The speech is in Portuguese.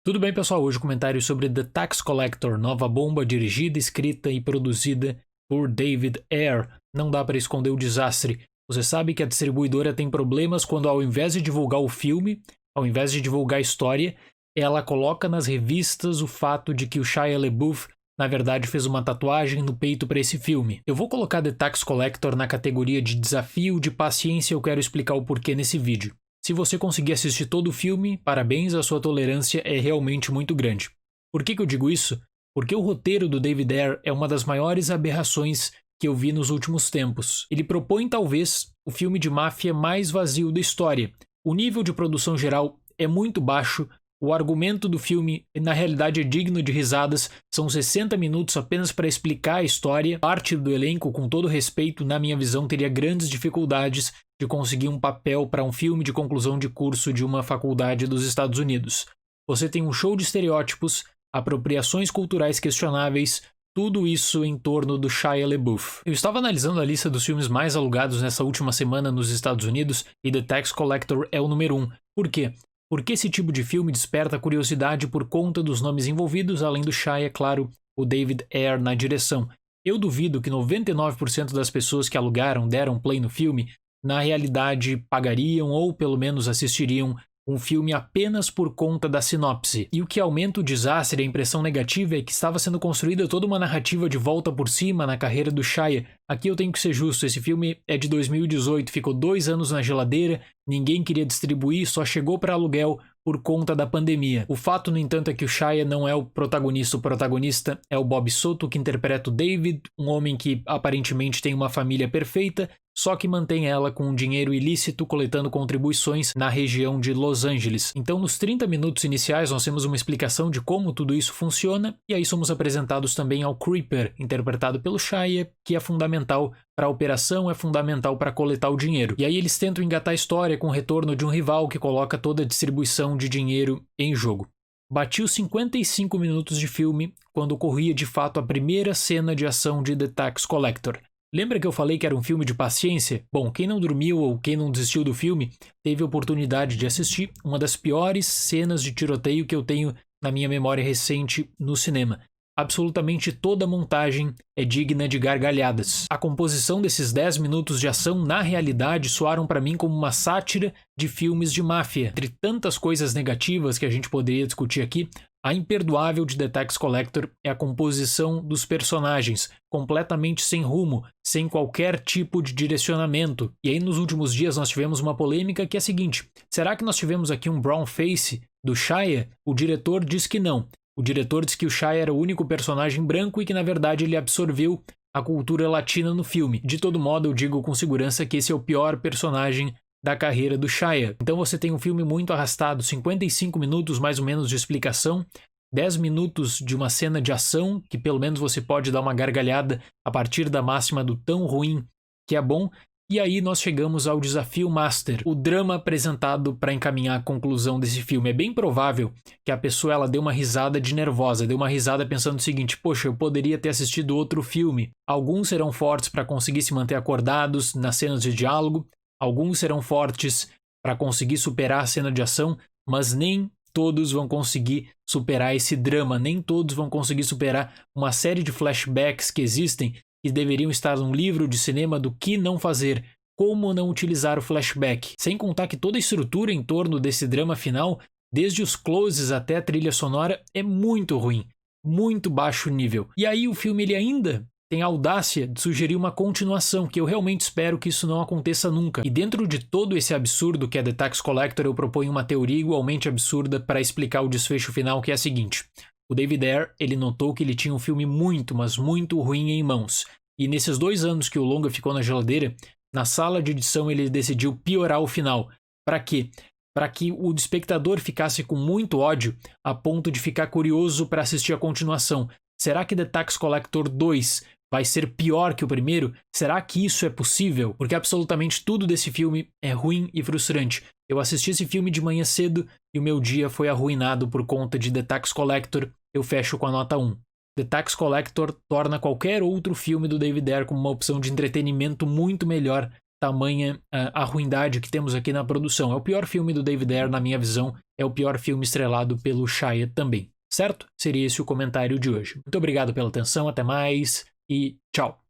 Tudo bem, pessoal? Hoje comentário sobre The Tax Collector, nova bomba dirigida, escrita e produzida por David Ayer. Não dá para esconder o desastre. Você sabe que a distribuidora tem problemas quando, ao invés de divulgar o filme, ao invés de divulgar a história, ela coloca nas revistas o fato de que o Shia LaBeouf, na verdade, fez uma tatuagem no peito para esse filme. Eu vou colocar The Tax Collector na categoria de desafio de paciência e eu quero explicar o porquê nesse vídeo. Se você conseguir assistir todo o filme, parabéns, a sua tolerância é realmente muito grande. Por que eu digo isso? Porque o roteiro do David Ayer é uma das maiores aberrações que eu vi nos últimos tempos. Ele propõe, talvez, o filme de máfia mais vazio da história. O nível de produção geral é muito baixo, o argumento do filme, na realidade, é digno de risadas. São 60 minutos apenas para explicar a história. Parte do elenco, com todo respeito, na minha visão, teria grandes dificuldades de conseguir um papel para um filme de conclusão de curso de uma faculdade dos Estados Unidos. Você tem um show de estereótipos, apropriações culturais questionáveis, tudo isso em torno do Shia LaBeouf. Eu estava analisando a lista dos filmes mais alugados nessa última semana nos Estados Unidos e The Tax Collector é o número 1. Por quê? Porque esse tipo de filme desperta curiosidade por conta dos nomes envolvidos, além do Shia, claro, o David Ayer na direção. Eu duvido que 99% das pessoas que alugaram, deram play no filme, na realidade pagariam ou pelo menos assistiriam um filme apenas por conta da sinopse. E o que aumenta o desastre e a impressão negativa é que estava sendo construída toda uma narrativa de volta por cima na carreira do Shia. Aqui eu tenho que ser justo, esse filme é de 2018, ficou 2 anos na geladeira, ninguém queria distribuir, só chegou para aluguel por conta da pandemia. O fato, no entanto, é que o Shia não é o protagonista é o Bob Soto, que interpreta o David, um homem que aparentemente tem uma família perfeita, só que mantém ela com um dinheiro ilícito coletando contribuições na região de Los Angeles. Então, nos 30 minutos iniciais, nós temos uma explicação de como tudo isso funciona, e aí somos apresentados também ao Creeper, interpretado pelo Shia, que é fundamental para a operação, é fundamental para coletar o dinheiro. E aí eles tentam engatar a história com o retorno de um rival que coloca toda a distribuição de dinheiro em jogo. Bati os 55 minutos de filme quando ocorria de fato a primeira cena de ação de The Tax Collector. Lembra que eu falei que era um filme de paciência? Bom, quem não dormiu ou quem não desistiu do filme teve a oportunidade de assistir uma das piores cenas de tiroteio que eu tenho na minha memória recente no cinema. Absolutamente toda a montagem é digna de gargalhadas. A composição desses 10 minutos de ação, na realidade, soaram para mim como uma sátira de filmes de máfia. Entre tantas coisas negativas que a gente poderia discutir aqui, a imperdoável de The Tax Collector é a composição dos personagens, completamente sem rumo, sem qualquer tipo de direcionamento. E aí nos últimos dias nós tivemos uma polêmica que é a seguinte: será que nós tivemos aqui um brown face do Shia? O diretor diz que não. O diretor diz que o Shia era o único personagem branco e que na verdade ele absorveu a cultura latina no filme. De todo modo, eu digo com segurança que esse é o pior personagem da carreira do Shia. Então você tem um filme muito arrastado, 55 minutos mais ou menos de explicação, 10 minutos de uma cena de ação, que pelo menos você pode dar uma gargalhada a partir da máxima do tão ruim que é bom, e aí nós chegamos ao desafio master, o drama apresentado para encaminhar a conclusão desse filme. É bem provável que a pessoa ela dê uma risada de nervosa, dê uma risada pensando o seguinte: poxa, eu poderia ter assistido outro filme. Alguns serão fortes para conseguir se manter acordados nas cenas de diálogo, alguns serão fortes para conseguir superar a cena de ação, mas nem todos vão conseguir superar esse drama, nem todos vão conseguir superar uma série de flashbacks que existem que deveriam estar num livro de cinema do que não fazer, como não utilizar o flashback. Sem contar que toda a estrutura em torno desse drama final, desde os closes até a trilha sonora, é muito ruim, muito baixo nível. E aí o filme ele ainda tem a audácia de sugerir uma continuação, que eu realmente espero que isso não aconteça nunca. E dentro de todo esse absurdo que é The Tax Collector, eu proponho uma teoria igualmente absurda para explicar o desfecho final, que é a seguinte: o David Ayer, ele notou que ele tinha um filme muito, mas muito ruim em mãos. E nesses 2 anos que o longa ficou na geladeira, na sala de edição ele decidiu piorar o final. Para quê? Para que o espectador ficasse com muito ódio a ponto de ficar curioso para assistir a continuação. Será que The Tax Collector 2 vai ser pior que o primeiro? Será que isso é possível? Porque absolutamente tudo desse filme é ruim e frustrante. Eu assisti esse filme de manhã cedo e o meu dia foi arruinado por conta de The Tax Collector. Eu fecho com a nota 1. The Tax Collector torna qualquer outro filme do David Ayer como uma opção de entretenimento muito melhor tamanha a ruindade que temos aqui na produção. É o pior filme do David Ayer, na minha visão. É o pior filme estrelado pelo Shia também. Certo? Seria esse o comentário de hoje. Muito obrigado pela atenção, até mais e tchau!